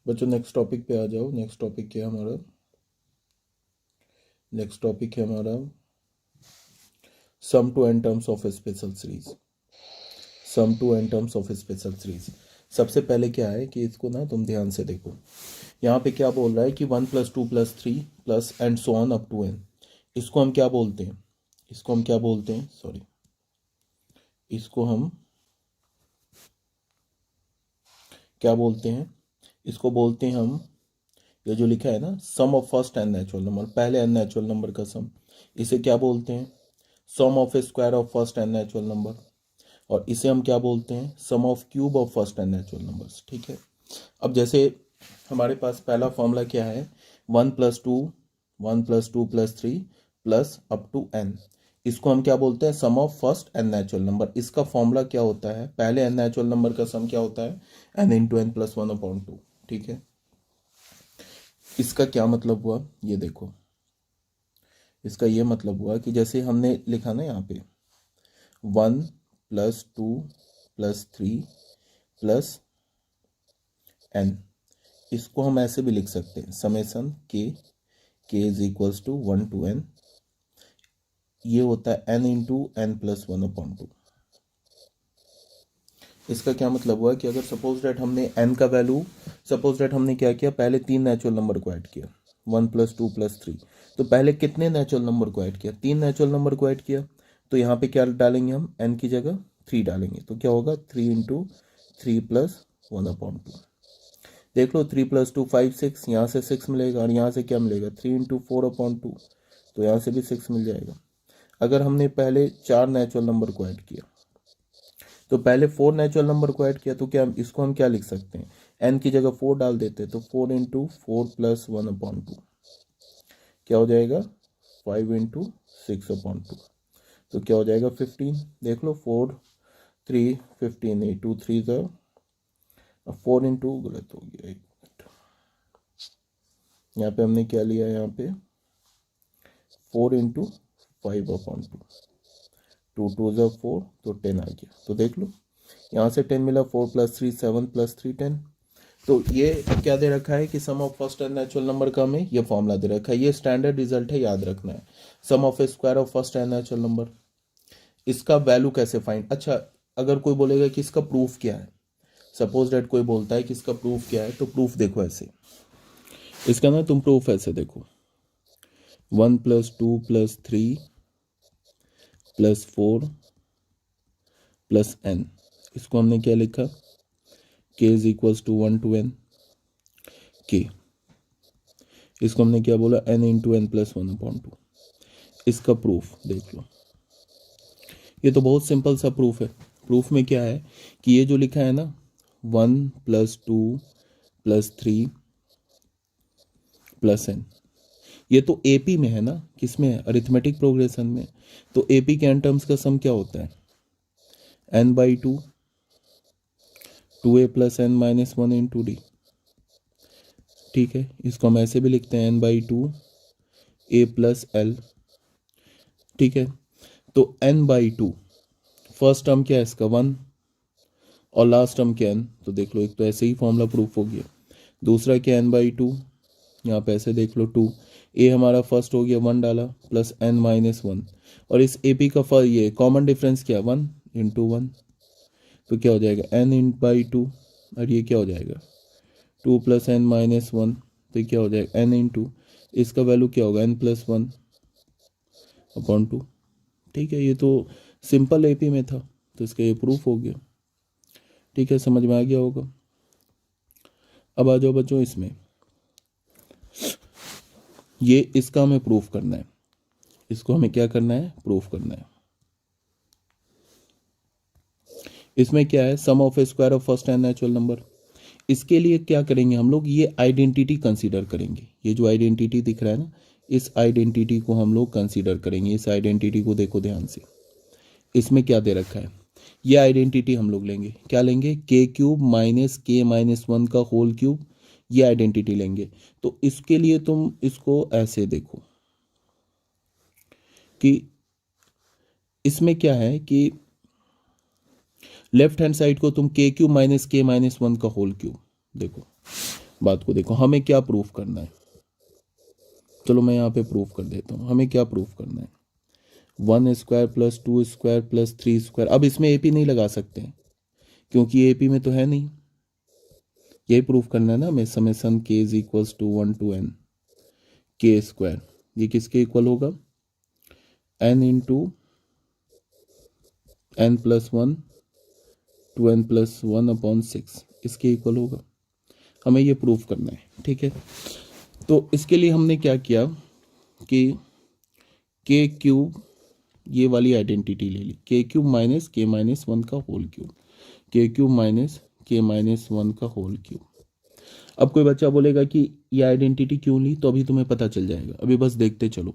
बच्चों next topic पे आ जाओ। नेक्स्ट टॉपिक क्या है हमारा? नेक्स्ट टॉपिक है हमारा sum to n terms of special series. Sum to n terms of special series. सबसे पहले क्या है कि इसको ना तुम ध्यान से देखो। यहाँ पे क्या बोल रहा है कि 1+2+3+ and so on up to n. इसको हम क्या बोलते हैं? इसको हम क्या बोलते हैं? सॉरी, इसको हम क्या बोलते हैं? इसको बोलते हैं हम, ये जो लिखा है ना, sum of first n natural number, पहले एन नेचुरल नंबर का सम, इसे क्या बोलते हैं? Sum of square of first n natural number. और इसे हम क्या बोलते हैं? Sum of cube of first n natural numbers. ठीक है। अब जैसे हमारे पास पहला फॉर्मूला क्या है? 1+2 प्लस अप टू एन। इसको हम क्या बोलते हैं? Sum of first n natural number. इसका फॉर्मूला क्या होता है? पहले एन नेचुरल नंबर का सम क्या होता है? N into n plus 1/2। ठीक है। इसका क्या मतलब हुआ ये देखो। इसका ये मतलब हुआ कि जैसे हमने लिखा ना यहाँ पे 1+2+3+n, इसको हम ऐसे भी लिख सकते हैं summation k is equals to 1 to n। ये होता है n इंटू एन प्लस 1/2। इसका क्या मतलब हुआ कि अगर सपोज डेट हमने n का वैल्यू, सपोज डेट हमने क्या किया, पहले 3 नेचुरल नंबर को ऐड किया 1+2+3, तो पहले कितने नेचुरल नंबर को ऐड किया? 3 नेचुरल नंबर को ऐड किया। तो यहाँ पे क्या डालेंगे हम? n की जगह 3 डालेंगे, तो क्या होगा? 3 इंटू 3 प्लस 1/2। देख लो 3 + 2 5 6, यहाँ से 6 मिलेगा और यहाँ से क्या मिलेगा? 3 इंटू 4/2, तो यहाँ से भी 6 मिल जाएगा। अगर हमने पहले 4 नेचुरल नंबर को ऐड किया, तो पहले 4 नेचुरल नंबर को ऐड किया, तो क्या इसको हम क्या लिख सकते हैं? n की जगह 4 डाल देते, तो 4 इंटू 4 प्लस 1/2 क्या हो जाएगा? 5 इंटू 6/2, तो क्या हो जाएगा? 15। देख लो 4 3 15, 8 2 3 ज़ा 4 इंटू, गलत हो गया, 1 मिनट, यहाँ पे हमने क्या लिया? यहाँ पे 4 इंटू 5/2, 2 2 ज़ा 4, तो 10 आ गया। तो देख लो यहाँ से 10 मिला, 4 + 3 7 + 3 10। तो ये क्या दे रखा है कि sum of first n natural number का हमें ये फॉर्मूला दे रखा है। ये स्टैंडर्ड रिजल्ट है, याद रखना है। Sum of square of first n natural number, इसका वैल्यू कैसे फाइंड? अच्छा, अगर कोई बोलेगा कि इसका प्रूफ क्या है, सपोज डेट कोई बोलता है कि इसका प्रूफ क्या है, तो प्रूफ देखो ऐसे। इसका ना तुम प्रूफ ऐसे देखो, 1+2+3+4+n, इसको हमने क्या लिखा? k is equals to 1 to n k। इसको हमने क्या बोला? n into n plus 1/2। इसका प्रूफ देख लो। ये तो बहुत सिंपल सा प्रूफ है। प्रूफ में क्या है कि ये जो लिखा है ना 1+2+3+n, ये तो एपी में है ना, किसमें है? अरिथमेटिक प्रोग्रेशन में। तो एपी के एन टर्म्स का सम क्या होता है? n/2 2a + n - 1 into D. ठीक है, इसको हम ऐसे भी लिखते हैं n/2 a + l। ठीक है, तो n/2 फर्स्ट टर्म क्या है इसका? 1, और लास्ट टर्म क्या n? तो देख लो, एक तो ऐसे ही फॉर्मूला प्रूफ हो गया। दूसरा क्या? n/2, यहाँ पे ऐसे देख लो 2, a हमारा फर्स्ट हो गया 1 डाला प्लस n - 1, और इस AP का ये कॉमन डिफरेंस क्या? 1 इंटू 1, तो क्या हो जाएगा? n/2, और ये क्या हो जाएगा? 2 + n - 1, तो क्या हो जाएगा? n इंटू, इसका वैल्यू क्या होगा? n + 1/2। ठीक है, ये तो सिंपल AP में था, तो इसका ये प्रूफ हो गया। ठीक है, समझ में आ गया होगा। अब आ जाओ बच्चों इसमें, ये इसका हमें प्रूफ करना है। इसको हमें क्या करना है? प्रूफ करना है। इसमें क्या है? Sum of square of first n natural number. इसके लिए क्या करेंगे हम लोग? ये आइडेंटिटी कंसीडर करेंगे। ये जो आइडेंटिटी दिख रहा है ना, इस आइडेंटिटी को हम लोग कंसीडर करेंगे। इस आइडेंटिटी को देखो ध्यान से, इसमें क्या दे रखा है? ये आइडेंटिटी हम लोग लेंगे। क्या लेंगे? k³ - k - 1 का होल क्यूब, ये आइडेंटिटी लेंगे। तो इसके लिए तुम इसको ऐसे देखो कि इसमें क्या है कि लेफ्ट हैंड साइड को तुम k³ - k - 1 का होल क्यूब देखो, बात को देखो, हमें क्या प्रूफ करना है, चलो मैं यहाँ पे प्रूफ कर देता हूँ। हमें क्या प्रूफ करना है, 1 square plus 2 square plus 3 square. अब इसमें एपी नहीं लगा सकते क्योंकि ये एपी में तो है नहीं, यही प्रूफ करना है ना हमें। Summation k is equals to 1 to n k square, ये किसके इक्वल होगा, n into n plus 1 to n plus 1/6, इसके इक्वल होगा। हमें ये प्रूफ करना है, ठीक है। तो इसके लिए हमने क्या किया कि के क्यूब, ये वाली आइडेंटिटी ले ली, के क्यूब माइनस के माइनस 1 का होल क्यूब, के क्यूब माइनस के माइनस 1 का होल क्यूब। अब कोई बच्चा बोलेगा कि ये आइडेंटिटी क्यों ली, तो अभी तुम्हें पता चल जाएगा, अभी बस देखते चलो।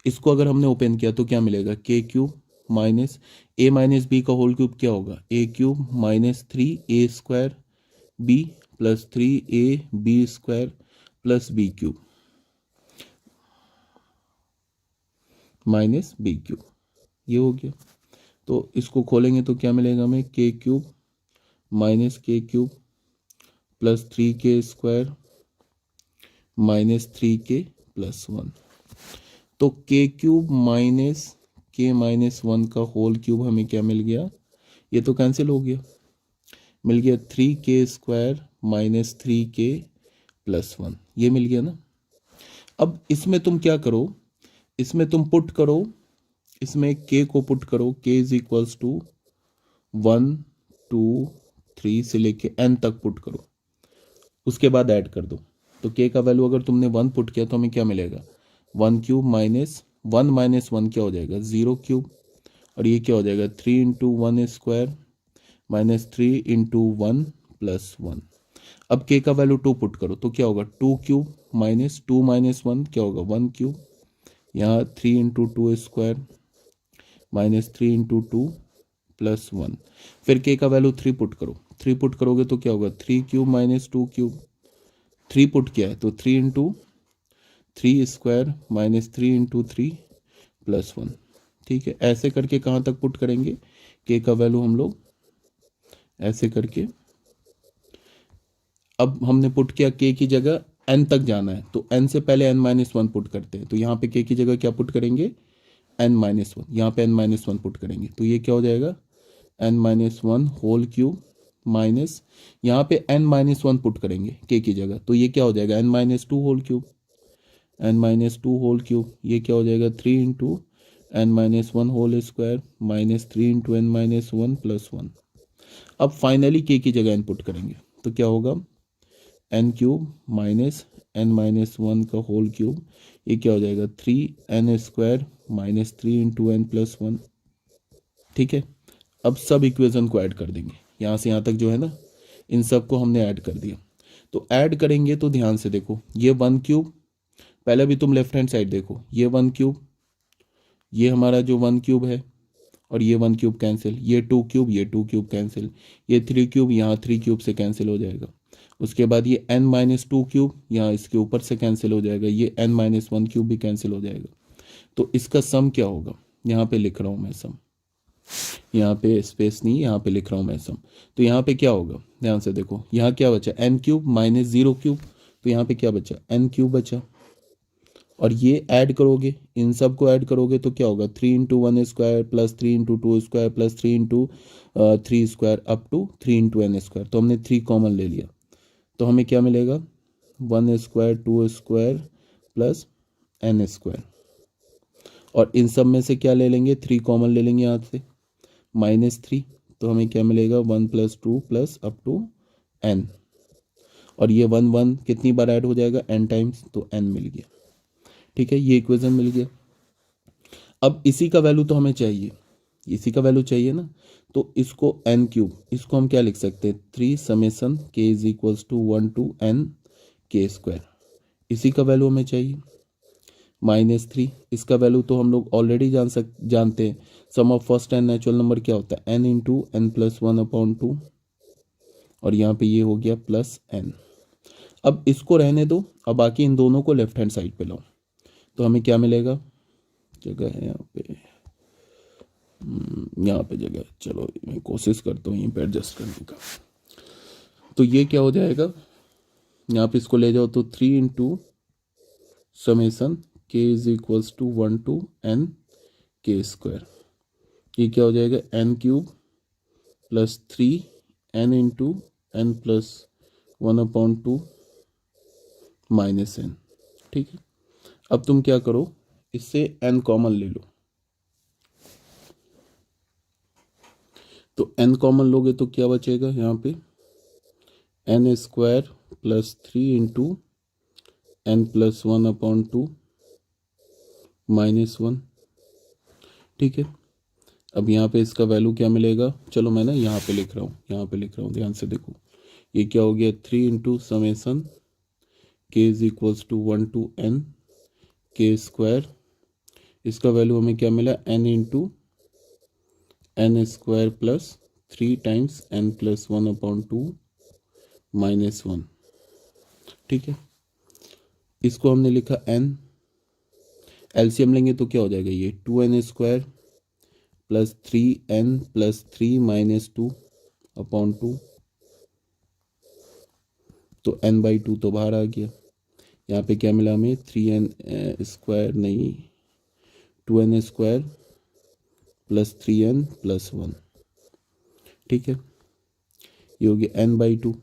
इसको अगर हमने ओपन किया तो क्या मिलेगा, k cube minus a minus b का होल क्यूब क्या होगा, a cube minus 3 a square b plus 3 a b square plus b cube minus b cube, ये हो गया। तो इसको खोलेंगे तो क्या मिलेगा हमें, के क्यूब माइनस के cube plus 3k square minus 3k plus 1। तो के क्यूब माइनस के माइनस 1 का होल क्यूब हमें क्या मिल गया, ये तो कैंसिल हो गया, मिल गया 3k square minus 3k plus 1, ये मिल गया ना। अब इसमें तुम क्या करो, इसमें तुम पुट करो, इसमें k को पुट करो, k इज इक्वल्स टू 1 2 3 से लेके n तक पुट करो, उसके बाद ऐड कर दो। तो k का वैल्यू अगर तुमने 1 पुट किया तो हमें क्या मिलेगा, 1 क्यूब माइनस 1 माइनस 1 क्या हो जाएगा, 0 क्यूब, और ये क्या हो जाएगा 3 into 1 square minus 3 into 1 plus 1। अब k का वैल्यू 2 पुट करो तो क्या होगा, 2 क्यूब माइनस 2 माइनस 1 क्या होगा 1 क्यूब, यहाँ 3 into 2 square minus 3 into 2 plus 1। फिर k का वैल्यू 3 पुट करो, 3 पुट करोगे तो क्या होगा 3 क्यूब माइनस 2 क्यूब, 3 पुट किया है तो 3 into 3 square minus 3 into 3 plus 1। ठीक है, ऐसे करके कहाँ तक पुट करेंगे, k का वैल्यू हम लोग ऐसे करके, अब हमने पुट किया k की जगह n तक जाना है तो n से पहले n माइनस 1 पुट करते हैं, तो यहाँ पे k की जगह क्या पुट करेंगे, n माइनस 1, यहाँ पे n माइनस 1 पुट करेंगे तो ये क्या हो जाएगा n minus 1 whole cube minus, यहाँ पे n माइनस 1 पुट करेंगे k की जगह तो ये क्या हो जाएगा n minus 2 whole cube, n minus 2 whole cube, ये क्या हो जाएगा 3 into n minus 1 whole square minus 3 into n minus 1 plus 1। अब फाइनली k की जगह n पुट करेंगे तो क्या होगा n cube minus n minus 1 का होल क्यूब, ये क्या हो जाएगा 3n square minus 3 into n plus 1। ठीक है, अब सब इक्वेशन को ऐड कर देंगे, यहाँ से यहाँ तक जो है ना, इन सब को हमने ऐड कर दिया। तो ऐड करेंगे तो ध्यान से देखो, ये 1 क्यूब, पहले भी तुम लेफ्ट हैंड साइड देखो, ये 1 क्यूब, ये हमारा जो 1 क्यूब है, और ये 1 क्यूब कैंसिल, ये 2 क्यूब, ये 2 क्यूब कैंसिल, ये 3 क्यूब यहाँ 3 क्यूब से कैंसिल हो जाएगा। उसके बाद ये n माइनस 2 क्यूब यहाँ इसके ऊपर से कैंसिल हो जाएगा, ये n माइनस 1 क्यूब भी कैंसिल हो जाएगा। तो इसका सम क्या होगा, यहाँ पे लिख रहा हूँ मैं सम, यहाँ पे स्पेस नहीं, यहाँ पे लिख रहा हूँ मैं सम। तो यहाँ पे क्या होगा, ध्यान से देखो, यहाँ क्या बचा n क्यूब माइनस 0 क्यूब, तो यहाँ पे क्या बचा n क्यूब बचा, और ये ऐड करोगे, इन सब को ऐड करोगे तो क्या होगा 3 into 1 square plus 3 into 2 square plus 3 into 3 square up to 3 into n square. तो हमने 3 कॉमन ले लिया तो हमें क्या मिलेगा 1 square 2 square plus n square, और इन सब में से क्या ले लेंगे 3 कॉमन ले लेंगे यहाँ से माइनस 3, तो हमें क्या मिलेगा 1 plus 2 plus up to n, और ये 1 1 कितनी बार ऐड हो जाएगा n टाइम्स, तो n मिल गया। ठीक है, ये इक्वेशन मिल गया। अब इसी का वैल्यू तो हमें चाहिए, इसी का वैल्यू चाहिए ना, तो इसको n क्यूब, इसको हम क्या लिख सकते हैं 3 summation k is equals to 1 to n k square, इसी का वैल्यू हमें चाहिए माइनस 3। इसका वैल्यू तो हम लोग ऑलरेडी जानते हैं, sum of first n natural number क्या होता है n इंटू n प्लस 1/2, और यहाँ पे ये हो गया प्लस n। अब इसको रहने दो, अब बाकी इन दोनों को लेफ्ट हैंड साइड पे लाओ तो हमें क्या मिलेगा, जगह है यहाँ पे जगह, चलो मैं कोशिश करता हूँ यहीं पे एडजस्ट करने का। तो ये क्या हो जाएगा यहाँ पे इसको ले जाओ तो 3 into summation k is equals to 1 to n k square. ये क्या हो जाएगा, n cube plus 3 n into n plus 1/2 minus n. ठीक है, अब तुम क्या करो, इससे एन कॉमन ले लो। तो एन कॉमन लोगे तो क्या बचेगा यहाँ पे, n square plus 3 into n plus 1/2 minus 1। ठीक है, अब यहाँ पे इसका वैल्यू क्या मिलेगा, चलो मैं ना यहाँ पे लिख रहा हूँ, यहाँ पे लिख रहा हूँ, ध्यान से देखो। ये क्या हो गया, 3 into summation k is equals to 1 to n k square. इसका वैल्यू हमें क्या मिला, n into n square plus 3 times n plus 1/2 minus 1। ठीक है, इसको हमने लिखा एन, एलसीएम लेंगे तो क्या हो जाएगा, ये 2n square plus 3n plus 3 minus 2/2। तो n/2 तो बाहर आ गया। यहाँ पे क्या मिला हमें, 3n स्क्वायर नहीं, 2n square plus 3n plus 1। ठीक है, ये हो गया n/2।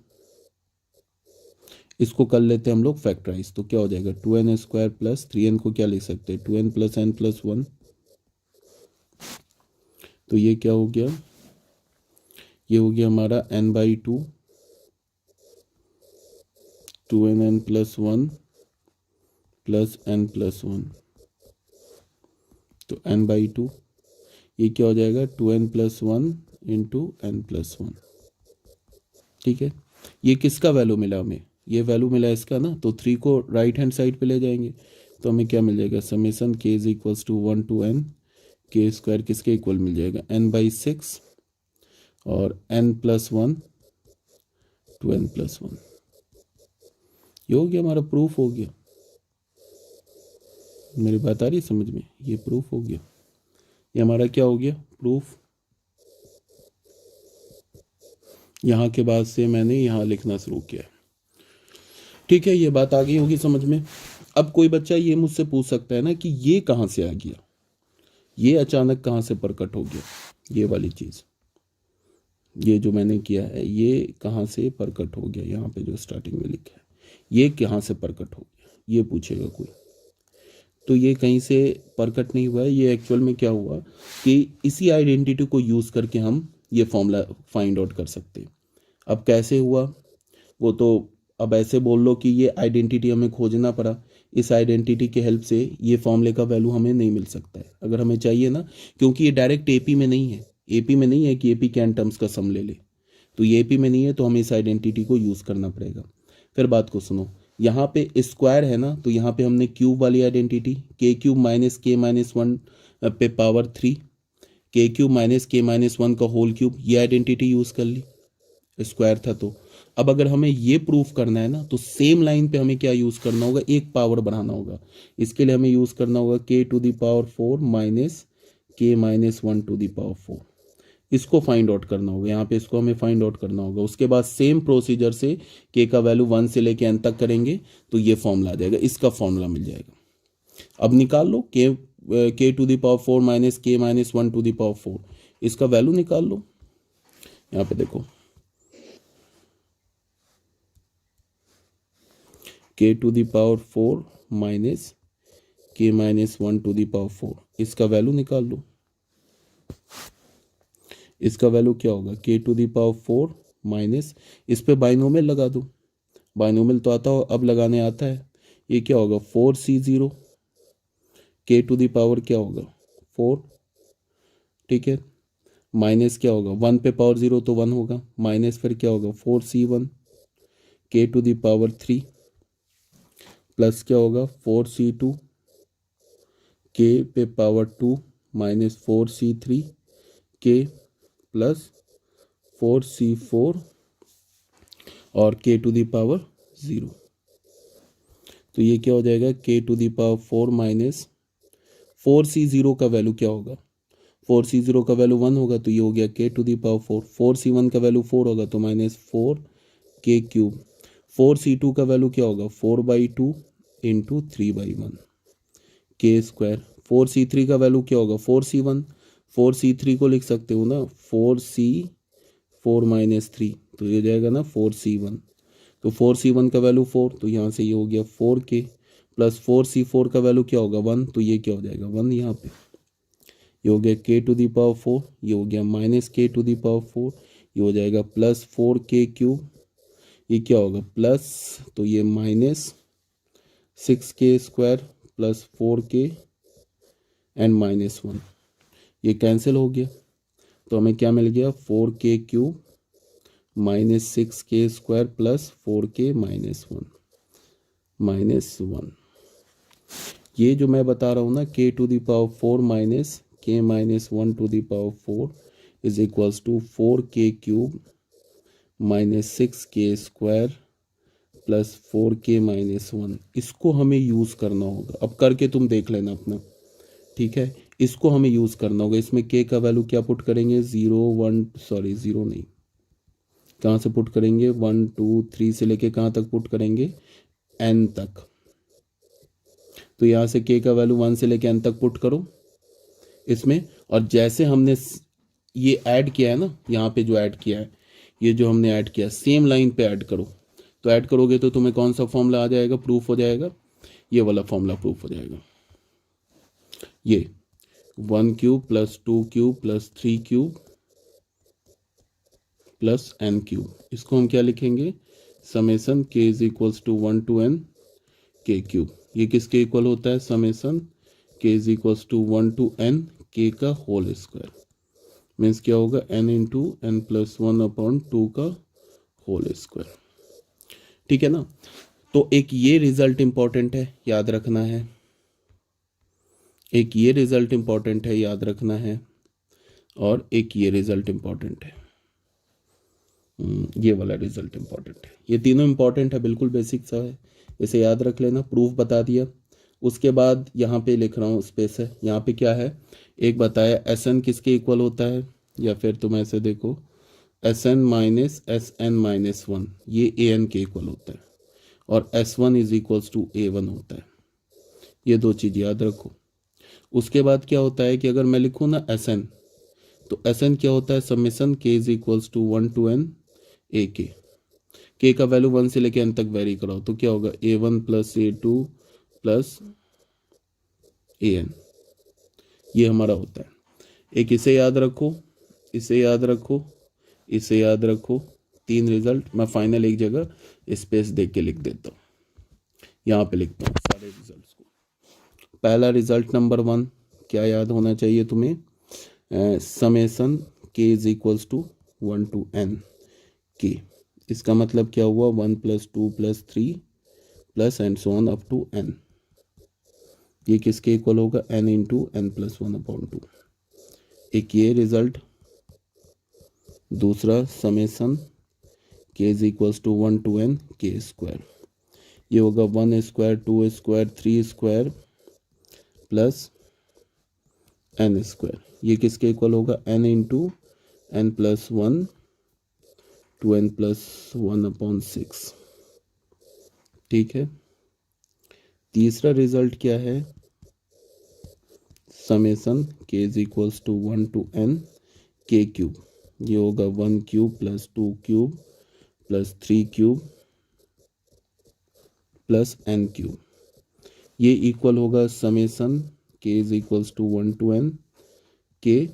इसको कर लेते हैं हम लोग फैक्टराइज, तो क्या हो जाएगा, 2n स्क्वायर प्लस 3n को क्या लिख सकते हैं, 2n प्लस n प्लस 1। तो ये क्या हो गया, ये हो गया हमारा n/2 2nn plus 1 plus n plus 1। तो n/2 ये क्या हो जाएगा, 2n plus 1 into n plus 1। ठीक है, ये किसका वैल्यू मिला हमें, ये वैल्यू मिला इसका ना, तो 3 को राइट हैंड साइड पे ले जाएंगे तो हमें क्या मिल जाएगा, summation k is equals to 1 to n k square किसके इक्वल मिल जाएगा, n/6 और n plus 1 to n plus 1। ये हो गया हमारा, प्रूफ हो गया। मेरी बात आ रही है समझ में, ये प्रूफ हो गया, ये हमारा क्या हो गया, प्रूफ। यहाँ के बाद से मैंने यहाँ लिखना शुरू किया। ठीक है, ये बात आ गई होगी समझ में। अब कोई बच्चा ये मुझसे पूछ सकता है ना कि ये कहाँ से आ गया, ये अचानक कहाँ से प्रकट हो गया, ये वाली चीज़, ये जो मैंने किया है ये कहाँ से प्रकट हो गया, यहाँ पे जो स्टार्टिंग में लिखा है ये कहाँ से प्रकट हो गया, ये पूछेगा कोई। तो ये कहीं से प्रकट नहीं हुआ है, ये एक्चुअल में क्या हुआ कि इसी आइडेंटिटी को यूज़ करके हम ये फॉर्मूला फाइंड आउट कर सकते हैं। अब कैसे हुआ वो तो अब ऐसे बोल लो कि ये आइडेंटिटी हमें खोजना पड़ा, इस आइडेंटिटी के हेल्प से ये फॉर्मूले का वैल्यू हमें नहीं मिल सकता है अगर हमें चाहिए ना, क्योंकि ये डायरेक्ट एपी में नहीं है, एपी में नहीं है कि एपी कैन टर्म्स का सम ले ले, तो ये एपी में नहीं है, तो हमें इस आइडेंटिटी को यूज़ करना पड़ेगा। फिर बात को सुनो, यहाँ पे स्क्वायर है ना, तो यहाँ पे हमने क्यूब वाली आइडेंटिटी के क्यूब माइनस के माइनस 1 पे पावर 3 के क्यूब माइनस के माइनस 1 का होल क्यूब, ये आइडेंटिटी यूज़ कर ली, स्क्वायर था। तो अब अगर हमें ये प्रूफ करना है ना, तो सेम लाइन पे हमें क्या यूज़ करना होगा, एक पावर बढ़ाना होगा। इसके लिए हमें यूज़ करना होगा के टू द पावर 4 माइनस के माइनस 1 टू द पावर 4। इसको फाइंड आउट करना होगा, यहाँ पे इसको हमें फाइंड आउट करना होगा। उसके बाद सेम प्रोसीजर से के का वैल्यू 1 से लेके n तक करेंगे तो ये फॉर्मूला आ जाएगा, इसका फॉर्मूला मिल जाएगा। अब निकाल लो के टू द पावर 4 माइनस के माइनस 1 टू द पावर 4, इसका वैल्यू निकाल लो। यहाँ पे देखो के टू द पावर 4 माइनस के माइनस 1 टू द पावर 4, इसका वैल्यू निकाल लो। इसका वैल्यू क्या होगा, के टू द पावर 4 माइनस, इस पे बाइनोमियल लगा दो, बाइनोमियल तो आता हो, अब लगाने आता है। ये क्या होगा 4c0, के टू द पावर क्या होगा 4, ठीक है, माइनस क्या होगा 1 पे पावर 0 तो 1 होगा, माइनस फिर क्या होगा 4c1 के टू द पावर 3 प्लस क्या होगा 4c2 के पे पावर 2 माइनस 4c3 के प्लस 4c4 और के टू द पावर 0। तो ये क्या हो जाएगा K to the power 4 minus 4c0 का वैल्यू क्या होगा, 4c0 का वैल्यू 1 होगा, तो ये हो गया के टू द पावर 4, 4c1 का वैल्यू 4 होगा तो माइनस 4 के क्यूब, 4c2 का वैल्यू क्या होगा 4/2 इंटू 3/1 के स्क्वायर। 4c3 का वैल्यू क्या होगा 4c1, 4c3 को लिख सकते हो ना 4c4 - 3, तो ये हो जाएगा ना 4c1। तो 4c1 का वैल्यू 4, तो यहाँ से ये हो गया 4k प्लस 4c4 का वैल्यू क्या होगा 1, तो ये क्या हो जाएगा 1 यहाँ पे। ये हो गया k⁴, ये हो गया -k⁴, ये हो जाएगा प्लस 4k³, ये क्या होगा प्लस, तो ये -6k² प्लस 4k एंड -1, ये कैंसिल हो गया। तो हमें क्या मिल गया 4k³ -6k² प्लस 4k -1। ये जो मैं बता रहा हूँ ना k⁴ minus k -1⁴ is equals to 4k³ -6k² plus 4k -1। इसको हमें यूज़ करना होगा। अब करके तुम देख लेना अपना, ठीक है। इसको हमें यूज़ करना होगा। इसमें k का वैल्यू क्या पुट करेंगे 0 नहीं, कहाँ से पुट करेंगे 1 2 3 से लेके कहाँ तक पुट करेंगे n तक। तो यहाँ से k का वैल्यू 1 से लेके n तक पुट करो इसमें, और जैसे हमने ये ऐड किया है ना, यहाँ पे जो ऐड किया है, ये जो हमने ऐड किया सेम लाइन पे ऐड करो। तो ऐड करोगे तो तुम्हें कौन सा फॉर्मूला आ जाएगा प्रूफ हो जाएगा, ये वाला फॉर्मूला प्रूफ हो जाएगा। ये 1³ प्लस 2³ प्लस 3³ प्लस n³, इसको हम क्या लिखेंगे summation k is equals to 1 to n k³। ये किसके इक्वल होता है summation k is equals to 1 to n k का होल स्क्वायर, मीन्स क्या होगा n इंटू n प्लस 1/2 का होल स्क्वायर, ठीक है ना। तो एक ये रिजल्ट इंपॉर्टेंट है, याद रखना है। एक ये रिजल्ट इंपॉर्टेंट है, याद रखना है। और एक ये रिजल्ट इंपॉर्टेंट है, ये वाला रिजल्ट इंपॉर्टेंट है। ये तीनों इंपॉर्टेंट है, बिल्कुल बेसिक सा है, इसे याद रख लेना। प्रूफ बता दिया। उसके बाद यहाँ पे लिख रहा हूँ स्पेस है, यहाँ पे क्या है एक बताया Sn किसके इक्वल होता है, या फिर तुम ऐसे देखो Sn माइनस Sn माइनस 1 ये An के इक्वल होता है, और S1 is equals to A1 होता है। ये दो चीज़ याद रखो। उसके बाद क्या होता है कि अगर मैं लिखूँ ना Sn, तो Sn क्या होता है summation k is equals to 1 to n ak। k का वैल्यू 1 से लेके n तक वेरी कराओ, तो क्या होगा A1 plus A2 plus An, ये हमारा होता है। एक इसे याद रखो, इसे याद रखो, इसे याद रखो। तीन रिजल्ट मैं फाइनल एक जगह स्पेस देख के लिख देता हूँ, यहाँ पे लिखता हूँ सारे रिजल्ट्स को। पहला रिजल्ट नंबर 1 क्या याद होना चाहिए तुम्हें, summation k is equals to 1 to n k। इसका मतलब क्या हुआ 1 + 2 + 3 plus and so on up to n। ये किसके इक्वल होगा n इंटू n प्लस 1/2। एक ये रिजल्ट। दूसरा summation k is equals to 1 to n k², ये होगा 1 square 2 square 3 square plus n square. ये किसके इक्वल होगा n into n plus 1 to n plus 1/6, ठीक है। तीसरा रिजल्ट क्या है summation k is equals to 1 to n k³, ये होगा 1³ प्लस 2³ प्लस 3³ प्लस n³। ये इक्वल होगा summation k is equals to 1 to n k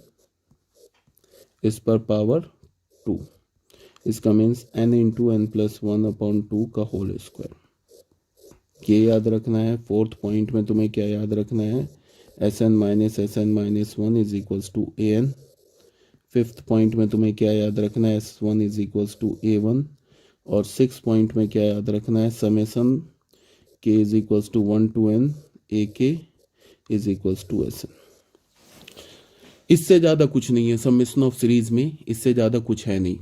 इस पर पावर 2, इसका means n into n plus 1/2 का होल स्क्वायर। ये याद रखना है। फोर्थ पॉइंट में तुम्हें क्या याद रखना है Sn minus Sn minus 1 is equals to An। Fifth point में तुम्हें क्या याद रखना है S1 is equals to A1। और सिक्स पॉइंट में क्या याद रखना है summation k is equals to 1 to n ak is equals to Sn। इससे ज़्यादा कुछ नहीं है समेशन ऑफ सीरीज में, इससे ज़्यादा कुछ है नहीं।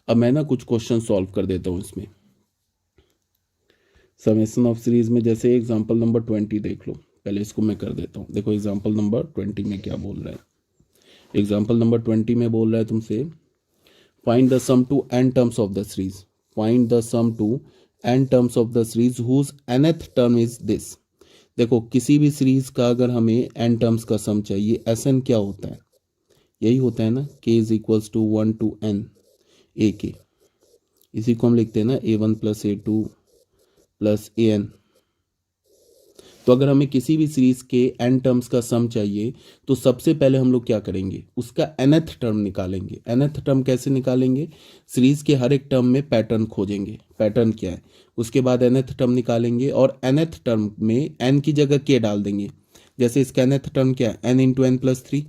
अब मैं ना कुछ क्वेश्चन सॉल्व कर देता हूँ इसमें समेशन ऑफ सीरीज में। जैसे एग्जांपल नंबर 20 देख लो, पहले इसको मैं कर देता हूँ। देखो एग्जांपल नंबर 20 में क्या बोल रहा है। एग्जांपल नंबर 20 में बोल रहा है तुमसे find the sum to n terms of the series, find the sum to n terms of the series whose nth term is this. देखो किसी भी सीरीज का अगर हमें एन टर्म्स का सम चाहिए, एस एन क्या होता है, यही होता है ना, k is equals to 1 to n a k, इसी को हम लिखते हैं ना a1 plus a2 plus an। तो अगर हमें किसी भी सीरीज के एन टर्म्स का सम चाहिए तो सबसे पहले हम लोग क्या करेंगे, उसका nth टर्म निकालेंगे। nth टर्म कैसे निकालेंगे, सीरीज के हर एक टर्म में पैटर्न खोजेंगे, पैटर्न क्या है, उसके बाद nth टर्म निकालेंगे और nth टर्म में n की जगह k डाल देंगे। जैसे इसका nth टर्म क्या है, n into n plus three,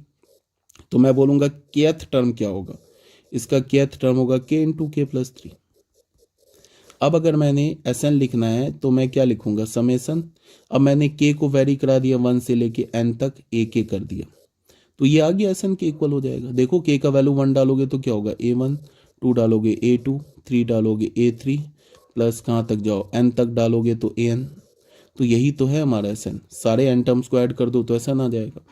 तो मैं बोलूँगा kth टर्म क्या होगा, इसका kth टर्म होगा k into k plus three. अब अगर मैंने एस एन लिखना है तो मैं क्या लिखूंगा, समेसन। अब मैंने के को वेरी करा दिया 1 से लेके एन तक, ए के कर दिया, तो ये आ गया एस एन के इक्वल हो जाएगा। देखो के का वैल्यू 1 डालोगे तो क्या होगा a1, 2 डालोगे a2, 3 डालोगे a3, प्लस कहाँ तक जाओ n तक डालोगे तो an। तो यही तो है हमारा एस एन, सारे एन टर्म्स को ऐड कर दो तो एस एन आ जाएगा।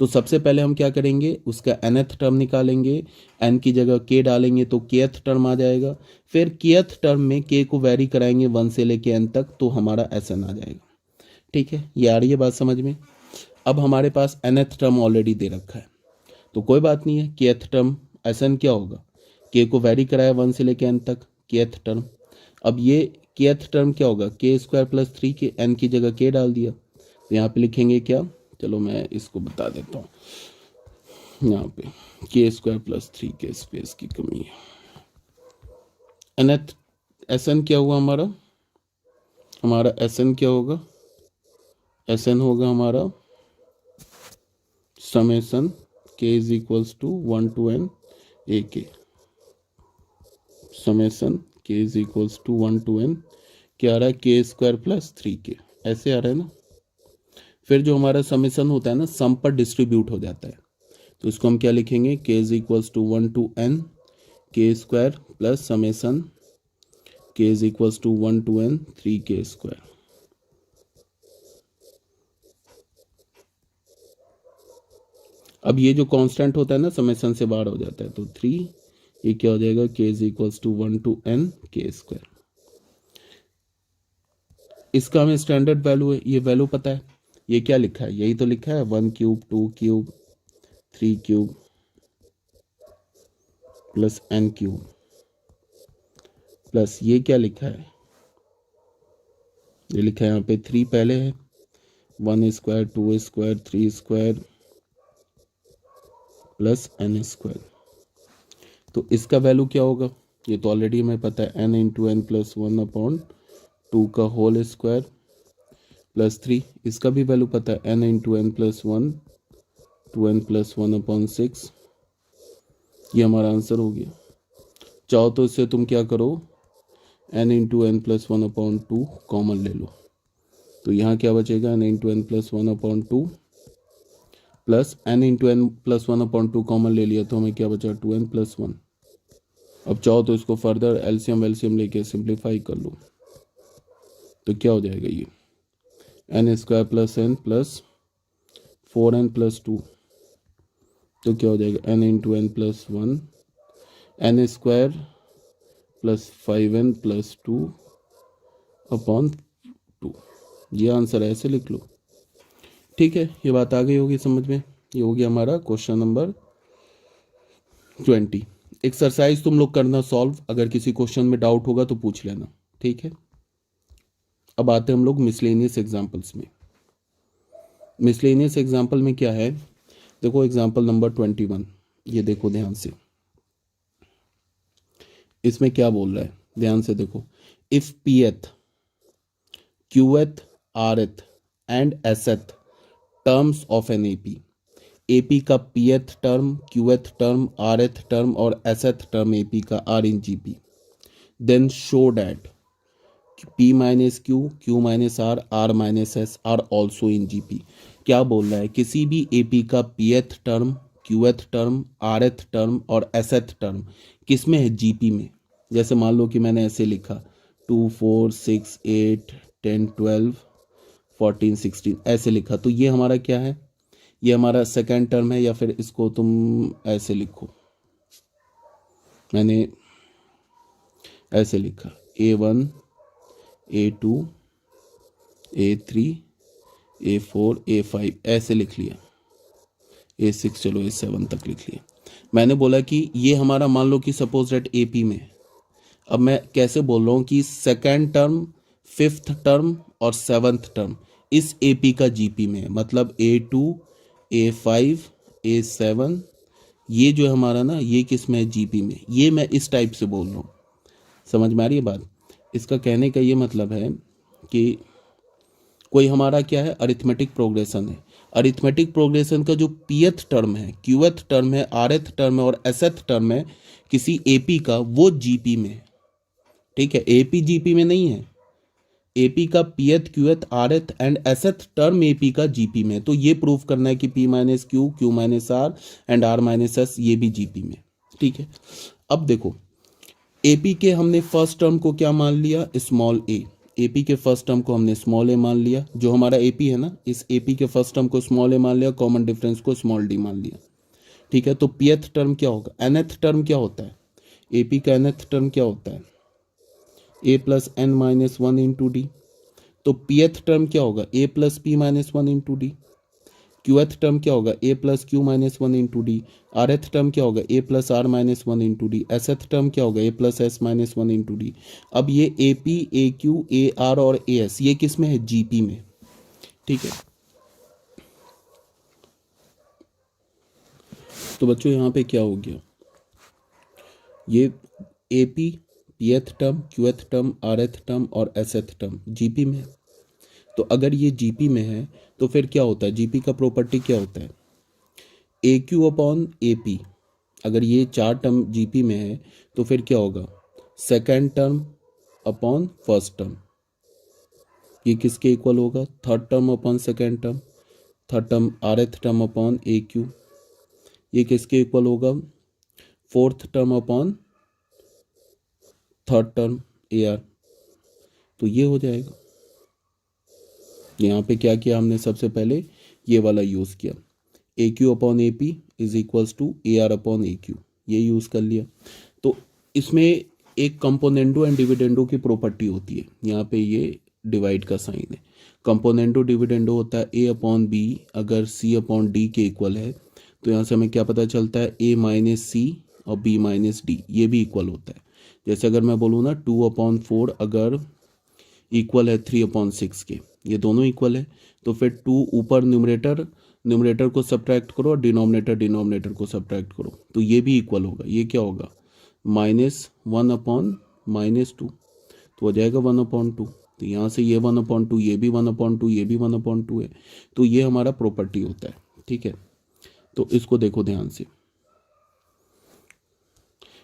तो सबसे पहले हम क्या करेंगे, उसका nth टर्म निकालेंगे, n की जगह k डालेंगे तो kth टर्म आ जाएगा, फिर kth टर्म में k को वेरी कराएंगे 1 से लेके n तक, तो हमारा Sn आ जाएगा। ठीक है, ये आ रही है बात समझ में। अब हमारे पास nth टर्म ऑलरेडी दे रखा है तो कोई बात नहीं है, kth टर्म Sn क्या होगा, k को वेरी कराया 1 से लेके n तक, kth टर्म। अब ये kth टर्म क्या होगा, k स्क्वायर प्लस 3 के, n की जगह k डाल दिया, तो यहाँ पे लिखेंगे क्या, चलो मैं इसको बता देता हूँ, यहाँ पे के स्क्वायर प्लस 3 के, स्पेस की कमी है। nth एस एन क्या हुआ हमारा एस एन क्या होगा, एस एन होगा हमारा summation k is equals to 1 to n a k, summation k is equals to 1 to n क्या आ रहा है, के स्क्वायर प्लस 3 के, ऐसे आ रहा है ना। फिर जो हमारा समेसन होता है ना, सम पर डिस्ट्रीब्यूट हो जाता है, तो इसको हम क्या लिखेंगे, k is equals to 1 to n k square plus summation k is equals to 1 to n 3 के स्क्वायर। अब ये जो कांस्टेंट होता है ना, समेसन से बाहर हो जाता है, तो 3, ये क्या हो जाएगा, k is equals to 1 to n k square. इसका हमें स्टैंडर्ड वैल्यू है, ये वैल्यू पता है, ये क्या लिखा है, यही तो लिखा है 1 cube 2 cube 3 cube plus n cube, plus ये क्या लिखा है, ये लिखा है यहाँ पे 3 पहले है, 1 square 2 square 3 square plus n square. तो इसका वैल्यू क्या होगा, ये तो ऑलरेडी हमें पता है, n into n plus 1 upon 2 का होल स्क्वायर प्लस 3, इसका भी वैल्यू पता है, n into n plus 1 2n plus 1 upon 6, ये हमारा आंसर हो गया। चाहो तो इससे तुम क्या करो, n into n plus 1 upon 2 common ले लो, तो यहाँ क्या बचेगा, n into n plus 1 upon 2 plus n into n plus 1 upon 2 common ले लिया तो हमें क्या बचा, 2n प्लस 1। अब चाहो तो इसको फर्दर एलसीएम लेके सिंप्लीफाई कर लो, तो क्या हो जाएगा, ये n square plus n plus 4n plus 2, तो क्या हो जाएगा, n into n plus 1 n square plus 5n plus 2 upon 2, ये आंसर है, ऐसे लिख लो। ठीक है, ये बात आ गई होगी समझ में। ये हो गया हमारा क्वेश्चन नंबर 20। एक्सरसाइज तुम लोग करना सॉल्व, अगर किसी क्वेश्चन में डाउट होगा तो पूछ लेना, ठीक है। अब आते हैं हम लोग मिसलेनियस एग्जाम्पल्स में। मिसलेनियस एग्जाम्पल में क्या है, देखो एग्जाम्पल नंबर 21, ये देखो ध्यान से, इसमें क्या बोल रहा है, ध्यान से देखो। If pth qth rth and sth terms of an AP का pth term, qth term, rth term और sth टर्म AP का are in GP, then show that p minus q minus r minus s are also in GP। क्या बोल रहा है, किसी भी AP का pth term, qth term, rth term और sth टर्म किस में है, GP में। जैसे मान लो कि मैंने ऐसे लिखा 2 4 6 8 10 12 14 16 ऐसे लिखा, तो ये हमारा क्या है, ये हमारा सेकेंड टर्म है, या फिर इसको तुम ऐसे लिखो, मैंने ऐसे लिखा A1 A2 A3 A4 A5 ऐसे लिख लिया, A6 चलो A7 तक लिख लिया। मैंने बोला कि ये हमारा मान लो कि सपोज दैट AP में है। अब मैं कैसे बोल रहा हूँ कि सेकेंड टर्म, फिफ्थ टर्म और सेवन्थ टर्म इस AP का GP में है, मतलब A2 A5 A7 ये जो है हमारा ना, ये किस में है, GP में। ये मैं इस टाइप से बोल रहा हूँ, समझ में आ रही है बात। इसका कहने का ये मतलब है कि कोई हमारा क्या है, अरिथमेटिक प्रोग्रेशन है। अरिथमेटिक प्रोग्रेशन का जो पीएथ टर्म है, क्यूएथ टर्म है, आरएथ टर्म है और एसएथ टर्म है किसी एपी का, वो जीपी में है। ठीक है, एपी जीपी में नहीं है। एपी का pth qth rth and sth term AP का जीपी में है। तो ये प्रूफ करना है कि p minus q, q minus r and r minus s ये भी जीपी में। ठीक है, अब देखो एपी के हमने फर्स्ट टर्म को क्या मान लिया, स्मॉल ए। एपी के फर्स्ट टर्म को हमने स्मॉल ए मान लिया, जो हमारा एपी है ना, इस एपी के फर्स्ट टर्म को स्मॉल ए मान लिया, कॉमन डिफरेंस को स्मॉल डी मान लिया। ठीक है, तो पीएथ टर्म क्या होगा, एनएथ टर्म क्या होता है, एपी का एनएथ टर्म क्या होता है, a plus n minus one into d. तो पीएथ टर्म क्या होगा, a plus p minus one into d. Qth term क्या होगा, a plus q minus one into d. Rth term क्या होगा, a plus r minus one into d. Sth term क्या होगा, a plus s minus one into d. अब ये a p, a q, a r और a S ये किस में है, जीपी में। ठीक है, तो बच्चों यहाँ पे क्या हो गया, ये a p pth term, qth term, rth term और एसएथ टर्म जीपी में है। तो अगर ये जीपी में है तो फिर क्या होता है, जीपी का प्रॉपर्टी क्या होता है, ए क्यू अपॉन ए पी। अगर ये चार टर्म जीपी में है तो फिर क्या होगा, second term upon first term. ये किसके इक्वल होगा, third term upon second term, third term rth term upon a q. ये किसके इक्वल होगा, fourth term upon third term a r. तो ये हो जाएगा। यहाँ पे क्या किया हमने, सबसे पहले ये वाला यूज़ किया, a q upon a P is equals to a r upon a q, ये यूज़ कर लिया। तो इसमें एक कंपोनेंडो एंड डिविडेंडो की प्रॉपर्टी होती है, यहाँ पे ये डिवाइड का साइन है। कंपोनेंडो डिविडेंडो होता है ए अपॉन बी, अगर सी अपॉन डी के इक्वल है तो यहाँ से हमें क्या पता चलता है, ए माइनस सी और बी माइनस डी ये भी इक्वल होता है। जैसे अगर मैं बोलूँ ना 2/4 अगर इक्वल है 3/6 के, ये दोनों इक्वल है तो फिर 2 ऊपर न्यूमरेटर को सब्ट्रैक्ट करो और डिनोमिनेटर को सब्ट्रैक्ट करो तो ये भी इक्वल होगा। ये क्या होगा, -1/-2 तो हो जाएगा 1/2। तो यहाँ से ये 1/2, ये भी 1/2, ये भी 1/2 है। तो ये हमारा प्रॉपर्टी होता है। ठीक है, तो इसको देखो ध्यान से,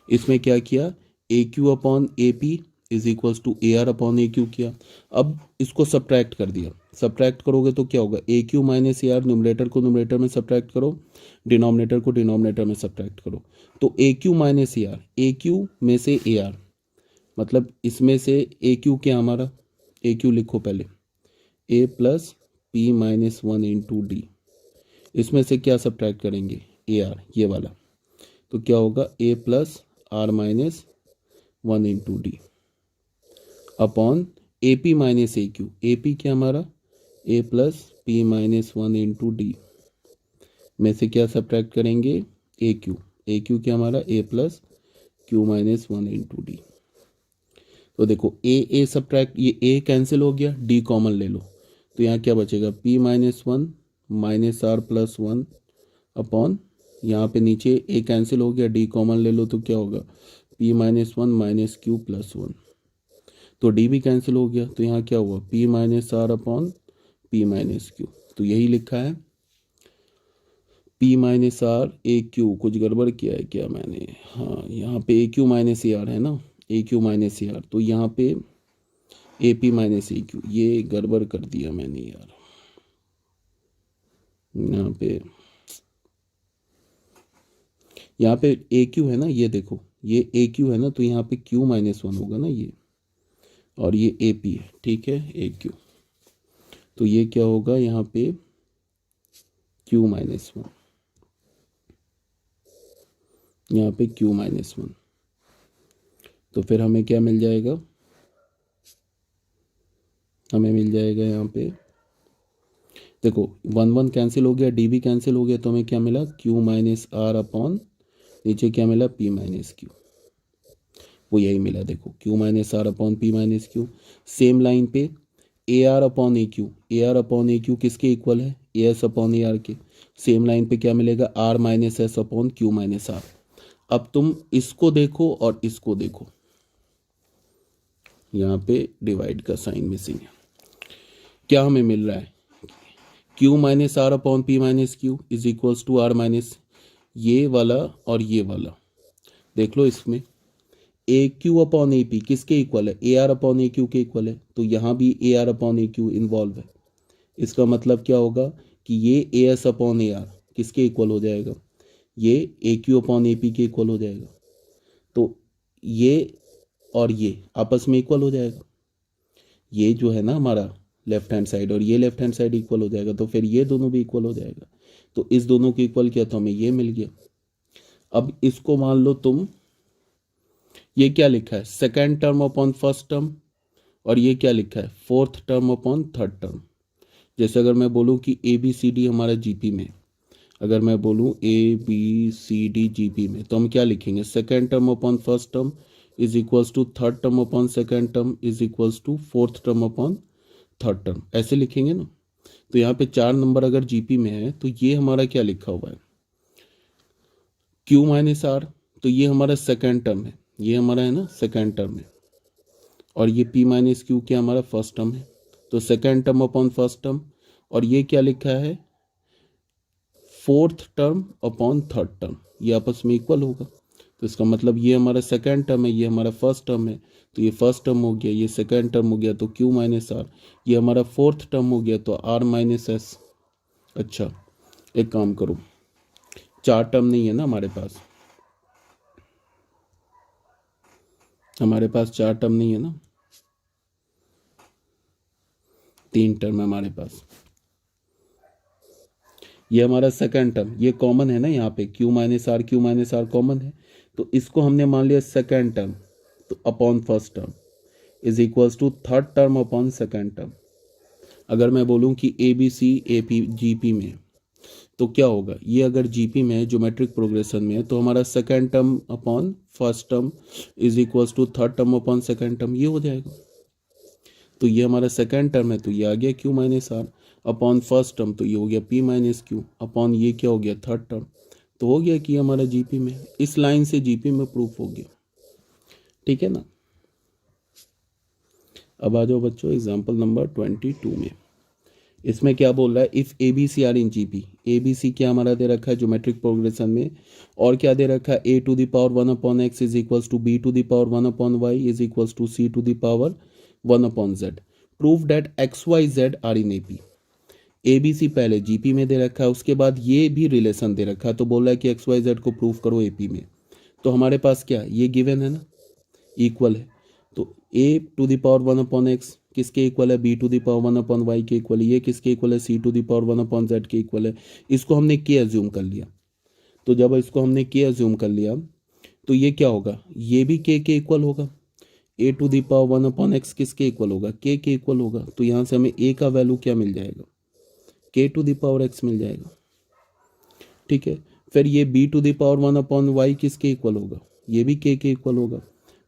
इसमें क्या किया, a q upon a P is equals to a r upon a q किया। अब इसको सब्ट्रैक्ट कर दिया, सब्ट्रैक्ट करोगे तो क्या होगा, a q minus a r, numerator को न्यूमरेटर में सब्ट्रैक्ट करो, डिनोमिनेटर को डिनोमिनेटर में सब्ट्रैक्ट करो। तो a q minus a r, a q में से ए आर, मतलब इसमें से ए क्यू क्या हमारा, ए क्यू लिखो पहले, a plus p minus one into d. इसमें से क्या सब्ट्रैक्ट करेंगे, ए आर ये वाला, तो क्या होगा, a plus r minus one into d upon a P minus a q. A p क्या हमारा, a plus p minus one into d में से क्या सब्ट्रैक्ट करेंगे, ए क्यू। ए क्यू क्या हमारा, a plus q minus one into d. तो देखो ए सब्ट्रैक्ट, ये ए कैंसिल हो गया, डी कॉमन ले लो तो यहाँ क्या बचेगा, p minus one minus r plus one upon, यहाँ पे नीचे ए कैंसिल हो गया, डी कॉमन ले लो तो क्या होगा, p minus one minus q plus one. तो डी भी कैंसिल हो गया तो यहाँ क्या हुआ, p minus are upon p minus q. तो यही लिखा है, p minus r a q, कुछ गड़बड़ किया है क्या मैंने, हाँ यहाँ पे a q minus a r है ना, a q minus a r, तो यहाँ पे a P minus a q, ये गड़बड़ कर दिया मैंने यार। यहाँ पे ए क्यू है ना, ये देखो ये ए क्यू है ना, तो यहाँ पे क्यू माइनस वन होगा ना ये, और ये ए पी है। ठीक है, ए क्यू, तो ये क्या होगा यहाँ पे क्यू माइनस वन, यहाँ पे क्यू माइनस वन। तो फिर हमें क्या मिल जाएगा, हमें मिल जाएगा यहाँ पे, देखो 1 1 कैंसिल हो गया, डी भी कैंसिल हो गया, तो हमें क्या मिला, क्यू माइनस आर अपॉन नीचे क्या मिला, पी माइनस क्यू, वो यही मिला। देखो q minus are upon p minus q. Same line पे a r upon a q, a r upon a q किसके इक्वल है, a s upon a r के। सेम लाइन पे क्या मिलेगा, r minus s upon q minus r. अब तुम इसको देखो और इसको देखो, यहाँ पे डिवाइड का साइन मिसिंग है। क्या हमें मिल रहा है, q minus are upon p minus q is equals to r minus ये वाला और ये वाला। देख लो इसमें a q upon a p किसके इक्वल है, a r upon a q के इक्वल है, तो यहाँ भी a r upon a q involve है। इसका मतलब क्या होगा कि ये a s upon a r किसके इक्वल हो जाएगा, ये a q upon a P के इक्वल हो जाएगा। तो ये और ये आपस में इक्वल हो जाएगा, ये जो है ना हमारा लेफ्ट हैंड साइड और ये लेफ्ट हैंड साइड इक्वल हो जाएगा, तो फिर ये दोनों भी इक्वल हो जाएगा। तो इस दोनों के इक्वल किया तो हमें ये मिल गया। अब इसको मान लो तुम, ये क्या लिखा है, second term upon first term, और ये क्या लिखा है, fourth term upon third term. जैसे अगर मैं बोलूँ कि ए बी सी डी हमारा जीपी में, अगर मैं बोलूँ a B C d GP में, तो हम क्या लिखेंगे, second term upon first term is equals to third term upon second term is equals to fourth term upon third term, ऐसे लिखेंगे ना। तो यहाँ पे 4 नंबर अगर जीपी में है तो ये हमारा क्या लिखा हुआ है, क्यू माइनस आर, तो ये हमारा सेकेंड टर्म है, ये हमारा है ना सेकेंड टर्म है, और ये पी माइनस क्यू क्या हमारा फर्स्ट टर्म है। तो second term upon first term, और ये क्या लिखा है, fourth term upon third term, ये आपस में इक्वल होगा। तो इसका मतलब ये हमारा सेकेंड टर्म है, ये हमारा फर्स्ट टर्म है, तो ये फर्स्ट टर्म हो गया, ये सेकेंड टर्म हो गया, तो क्यू माइनस आर, ये हमारा फोर्थ टर्म हो गया, तो आर माइनस एस। अच्छा एक काम करो, 4 टर्म नहीं है ना हमारे पास, हमारे पास 4 टर्म नहीं है ना, 3 टर्म है हमारे पास। ये हमारा सेकेंड टर्म, ये कॉमन है ना यहाँ पे, क्यू माइनस आर कॉमन है, तो इसको हमने मान लिया सेकेंड टर्म, तो upon first term is equals to third term upon second term. अगर मैं बोलूँ कि A B C A P G P में, तो क्या होगा, ये अगर जीपी में है, ज्योमेट्रिक प्रोग्रेशन में है, तो हमारा second term upon first term is equals to third term upon second term, ये हो जाएगा। तो ये हमारा सेकेंड टर्म है, तो ये आ गया Q minus are upon first term, तो ये हो गया पी माइनस क्यू अपॉन ये क्या हो गया थर्ड टर्म, तो हो गया कि हमारा जीपी में, इस लाइन से जीपी में प्रूफ हो गया। ठीक है ना। अब आ जाओ बच्चों एग्जाम्पल नंबर 22 में। इसमें क्या बोल रहा है, if A B C are in GP, A B C क्या हमारा दे रखा है ज्योमेट्रिक प्रोग्रेशन में, और क्या दे रखा है, a to the power 1 upon x is equals to b to the power 1 upon y is equals to c to the power 1 upon z. Prove that x Y Z are in AP. A B c पहले GP में दे रखा है, उसके बाद ये भी relation दे रखा है, तो बोल रहा है कि एक्स वाई जेड को प्रूव करो एपी में। तो हमारे पास क्या ये गिवन है ना, इक्वल है, तो a to the power 1 upon x किसके इक्वल है, b to the power 1 upon y के इक्वल है, ये किसके इक्वल है, c to the power 1 upon z के इक्वल है। इसको हमने के अज्यूम कर लिया, तो जब इसको हमने के अज्यूम कर लिया तो ये क्या होगा, ये भी के इक्वल होगा। A to the power 1 upon x किसके इक्वल होगा, के इक्वल होगा, तो यहाँ से हमें ए का वैल्यू क्या मिल जाएगा, K to the power X मिल जाएगा। ठीक है, फिर ये B to the power 1 upon Y किसके इक्वल होगा, ये भी के इक्वल होगा,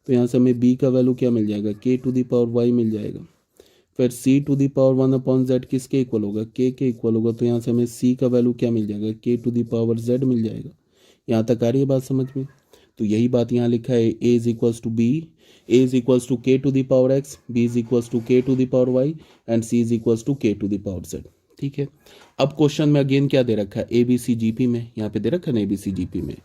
तो यहाँ से हमें b का वैल्यू क्या मिल जाएगा, K to the power Y मिल जाएगा। फिर c to the power 1 upon Z किसके इक्वल होगा, के इक्वल होगा, तो यहाँ से हमें c का वैल्यू क्या मिल जाएगा, K to the power z मिल जाएगा। यहाँ तक आ रही है बात समझ में। तो यही बात यहाँ लिखा है, a is equals to b, a is equals to k to the power x, b is equals to k to the power y and c is equals to k to the power z। ठीक है, अब question में again क्या दे रखा है, a B C GP में, यहाँ पे दे रखा है ना ए बी सी जीपी में,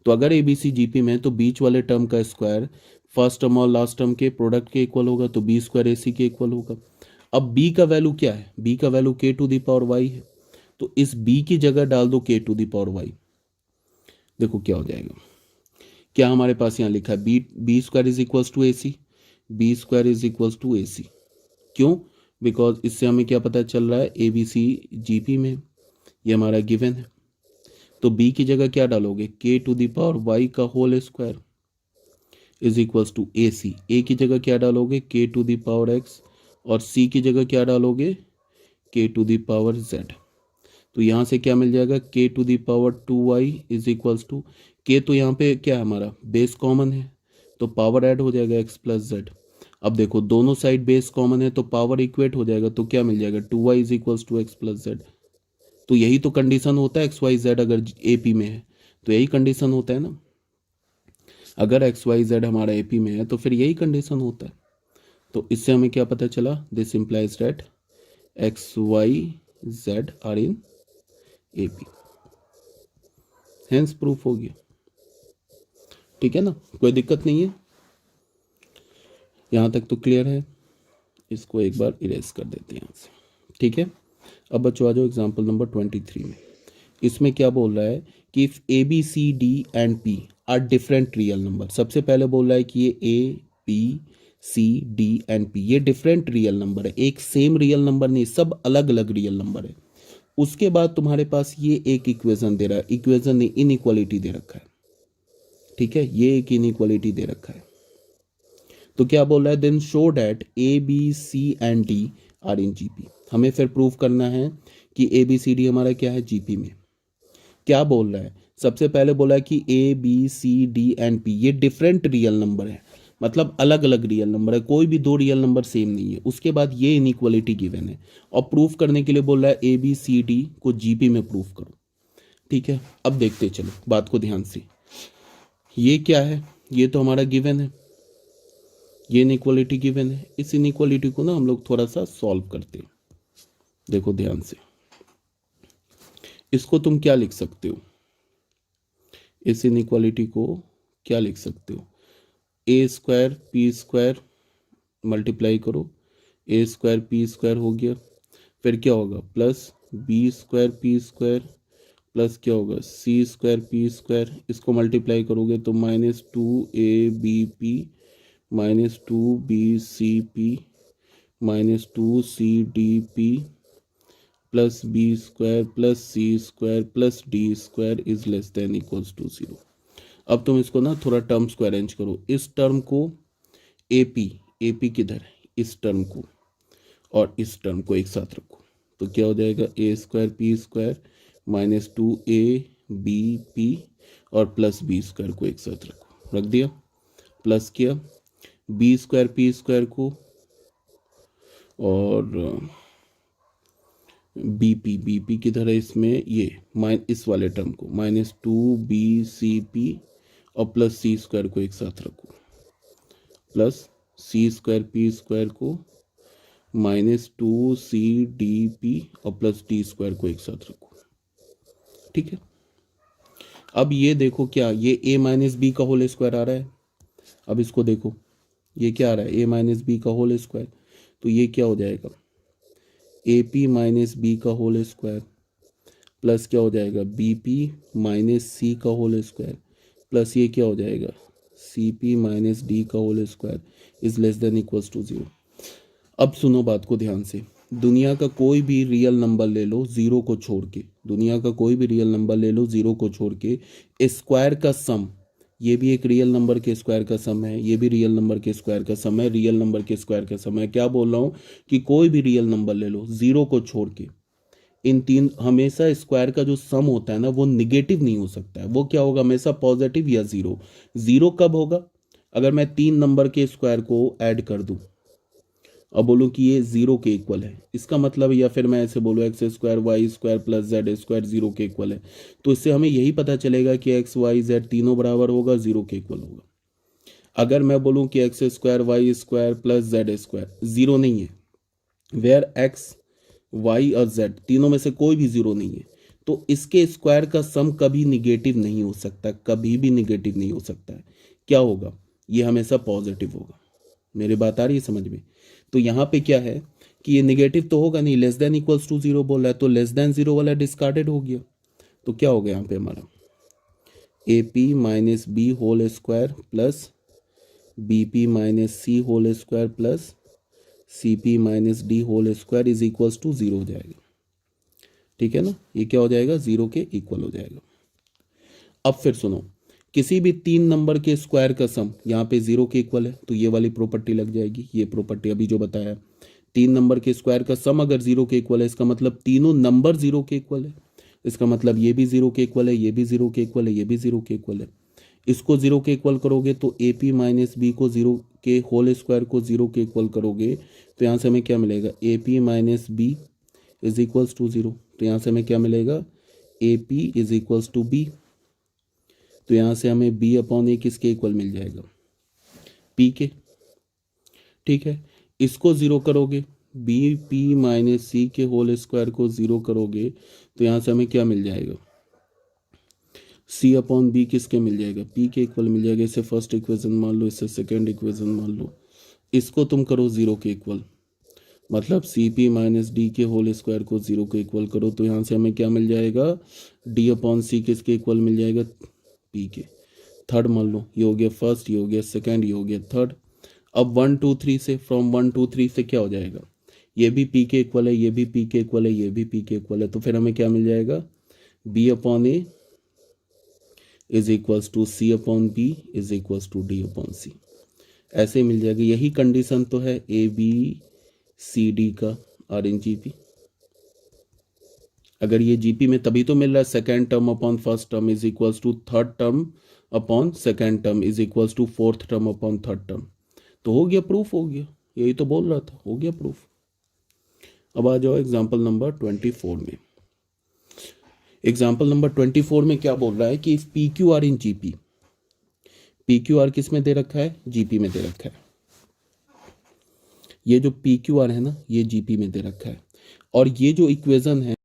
तो अगर ए बी सी जीपी में तो बीच वाले टर्म का स्क्वायर फर्स्ट टर्म और लास्ट टर्म के प्रोडक्ट के इक्वल होगा, तो बी स्क्वायर ए सी के इक्वल होगा। अब b का वैल्यू क्या है, b का वैल्यू के टू द पावर वाई है, तो इस b की जगह डाल दो के टू द पावर वाई, देखो क्या हो जाएगा। क्या हमारे पास यहाँ लिखा है, b square is equals to a c, b square is equals to a c, क्यों, बिकॉज इससे हमें क्या पता चल रहा है, ए बी सी जीपी में ये हमारा गिवन है, तो b की जगह क्या डालोगे, k to the power y का whole square is equals to a c, a की जगह क्या डालोगे, k to the power x और c की जगह क्या डालोगे, k to the power z। तो यहाँ से क्या मिल जाएगा, k to the power 2y is equals to, k तो यहाँ पे क्या है हमारा बेस कॉमन है, तो पावर ऐड हो जाएगा x प्लस जेड। अब देखो दोनों साइड बेस कॉमन है तो पावर इक्वेट हो जाएगा, तो क्या मिल जाएगा 2y is equals to X plus Z. तो यही तो कंडीशन होता है एक्स वाई जेड अगर AP में है, तो यही कंडीशन होता है ना। अगर एक्स वाई जेड हमारा AP में है तो फिर यही कंडीशन होता है। तो इससे हमें क्या पता चला, this implies that X Y Z are in AP, hence proof हो गया। ठीक है ना, कोई दिक्कत नहीं है, यहाँ तक तो क्लियर है। इसको एक बार इरेज कर देते हैं यहाँ से, ठीक है। अब बच्चों आ जाओ एग्जाम्पल नंबर 23 में। इसमें क्या बोल रहा है कि if A B C D and P are different real number. सबसे पहले बोल रहा है कि ये A B C D and P ये डिफरेंट रियल नंबर है, एक सेम रियल नंबर नहीं, सब अलग अलग रियल नंबर है। उसके बाद तुम्हारे पास ये एक इक्वेशन दे रहा है, इक्वेशन ने इनइक्वालिटी दे रखा है, ठीक है, ये एक इनइक्वालिटी दे रखा है। तो क्या बोल रहा है, then show that A B C and D are in GP. हमें फिर प्रूफ करना है कि ए बी सी डी हमारा क्या है जीपी में। क्या बोल रहा है, सबसे पहले बोला है कि A B C D and P ये डिफरेंट रियल नंबर है, मतलब अलग अलग रियल नंबर है, कोई भी दो रियल नंबर सेम नहीं है। उसके बाद ये इनइक्वालिटी गिवन है और प्रूफ करने के लिए बोल रहा है ए बी सी डी को जीपी में प्रूफ करो, ठीक है। अब देखते चलो बात को ध्यान से, ये क्या है, ये तो हमारा गिवन है, ये इनइक्वालिटी गिवन है। इस इनइक्वालिटी को ना हम लोग थोड़ा सा सॉल्व करते हैं, देखो ध्यान से। इसको तुम क्या लिख सकते हो, इस इनइक्वालिटी को क्या लिख सकते हो, ए स्क्वायर पी स्क्वायर मल्टीप्लाई करो, ए स्क्वायर पी स्क्वायर हो गया, फिर क्या होगा plus B square P square plus क्या होगा सी स्क्वायर पी स्क्वायर, इसको मल्टीप्लाई करोगे तो -2ab -2bcp -2cdp plus B square plus C square plus D square is less than equals to 0। अब तुम इसको ना थोड़ा टर्म्स को अरेंज करो, इस टर्म को AP किधर है, इस टर्म को और इस टर्म को एक साथ रखो, तो क्या हो जाएगा ए स्क्वायर पी स्क्वायर -2ab और प्लस बी स्क्वायर को एक साथ रखो, रख दिया, प्लस किया बी स्क्वायर पी स्क्वायर को और बीपी किधर है इसमें, ये इस वाले टर्म को -2bcp और प्लस सी स्क्वायर को एक साथ रखो, plus C square P square को -2cdp और प्लस डी स्क्वायर को एक साथ रखो, ठीक है। अब ये देखो क्या, ये a माइनस बी का होल स्क्वायर आ रहा है। अब इसको देखो, ये क्या आ रहा है a माइनस बी का होल स्क्वायर, तो ये क्या हो जाएगा AP माइनस बी का होल स्क्वायर प्लस क्या हो जाएगा BP माइनस सी का होल स्क्वायर प्लस ये क्या हो जाएगा CP माइनस डी का whole square is less than equals to 0। अब सुनो बात को ध्यान से, दुनिया का कोई भी रियल नंबर ले लो जीरो को छोड़ के, दुनिया का कोई भी रियल नंबर ले लो जीरो को छोड़ के, स्क्वायर का सम, ये भी एक रियल नंबर के स्क्वायर का सम है, ये भी रियल नंबर के स्क्वायर का सम है, रियल नंबर के स्क्वायर का सम है। क्या बोल रहा हूँ कि कोई भी रियल नंबर ले लो जीरो को छोड़ के, इन तीन हमेशा स्क्वायर का जो सम होता है ना वो निगेटिव नहीं हो सकता है, वो क्या होगा हमेशा पॉजिटिव या जीरो। जीरो कब होगा, अगर मैं 3 नंबर के स्क्वायर को ऐड कर दूं और बोलूं कि ये 0 के इक्वल है, इसका मतलब, या फिर मैं ऐसे बोलूँ X square Y square plus Z square 0 के इक्वल है, तो इससे हमें यही पता चलेगा कि एक्स वाई जेड तीनों बराबर होगा, 0 के इक्वल होगा। अगर मैं बोलूँ कि X square Y square plus Z square 0 नहीं है, वेयर एक्स वाई और जेड तीनों में से कोई भी 0 नहीं है, तो इसके स्क्वायर का सम कभी निगेटिव नहीं हो सकता, कभी भी निगेटिव नहीं हो सकता है। क्या होगा, ये हमेशा पॉजिटिव होगा। मेरी बात आ रही है समझ में। तो यहाँ पे क्या है कि ये निगेटिव तो होगा नहीं, लेस देन इक्वल्स टू 0 बोल रहा है, तो लेस देन 0 वाला डिस्कार्डेड हो गया। तो क्या हो गया यहाँ पे हमारा AP minus B whole square plus BP minus C whole square plus CP minus D whole square is equals to 0 हो जाएगा, ठीक है ना, ये क्या हो जाएगा 0 के इक्वल हो जाएगा। अब फिर सुनो, किसी भी 3 नंबर के स्क्वायर का सम यहाँ पे 0 के इक्वल है, तो ये वाली प्रॉपर्टी लग जाएगी, ये प्रॉपर्टी अभी जो बताया तीन नंबर के स्क्वायर का सम अगर जीरो के इक्वल है, इसका मतलब तीनों नंबर जीरो के इक्वल है। इसका मतलब ये भी जीरो के इक्वल है, ये भी जीरो के इक्वल है, ये भी जीरो के इक्वल है। इसको जीरो के इक्वल करोगे तो ए पी माइनस बी को जीरो के होल स्क्वायर को जीरो के इक्वल करोगे तो यहाँ से हमें क्या मिलेगा, A P minus B is equals to zero. तो यहाँ से हमें क्या मिलेगा, A P is equals to B. तो यहाँ से हमें बी अपॉन ए किसके इक्वल मिल जाएगा, पी के। ठीक है, इसको जीरो करोगे, बी पी माइनस सी के होल स्क्वायर को जीरो करोगे तो यहाँ से हमें क्या मिल जाएगा, सी अपॉन बी किसके मिल जाएगा, पी के इक्वल मिल जाएगा। इसे फर्स्ट इक्वेशन मान लो, इसे सेकेंड इक्वेशन मान लो, इसको तुम करो जीरो के इक्वल, मतलब सी पी माइनस डी के होल स्क्वायर को जीरो के इक्वल करो तो यहाँ से हमें क्या मिल जाएगा, डी अपॉन सी किसके इक्वल मिल जाएगा, पी के। थर्ड मान लो, ये हो गया फर्स्ट, ये हो गया सेकेंड, ये हो गया थर्ड। अब 1 2 3 से, फ्रॉम 1 2 3 से क्या हो जाएगा, ये भी पी के इक्वल है, ये भी पी के इक्वल है, ये भी पी के इक्वल है। तो फिर हमें क्या मिल जाएगा, b upon a is equals to c upon b is equals to d upon c, ऐसे मिल जाएगा। यही कंडीशन तो है ए बी सी डी का आर इन जीपी। अगर ये जीपी में तभी तो मिल रहा है, second term upon first term is equals to third term upon second term is equals to fourth term upon third term. तो हो गया, प्रूफ हो गया, यही तो बोल रहा था, हो गया प्रूफ। अब आ जाओ एग्जाम्पल नंबर 24 में। एग्जाम्पल नंबर 24 में क्या बोल रहा है कि P Q R in GP, P Q R किस में दे रखा है, जीपी में दे रखा है। ये जो पी क्यू आर है ना, ये जीपी में दे रखा है। और ये जो इक्वेशन है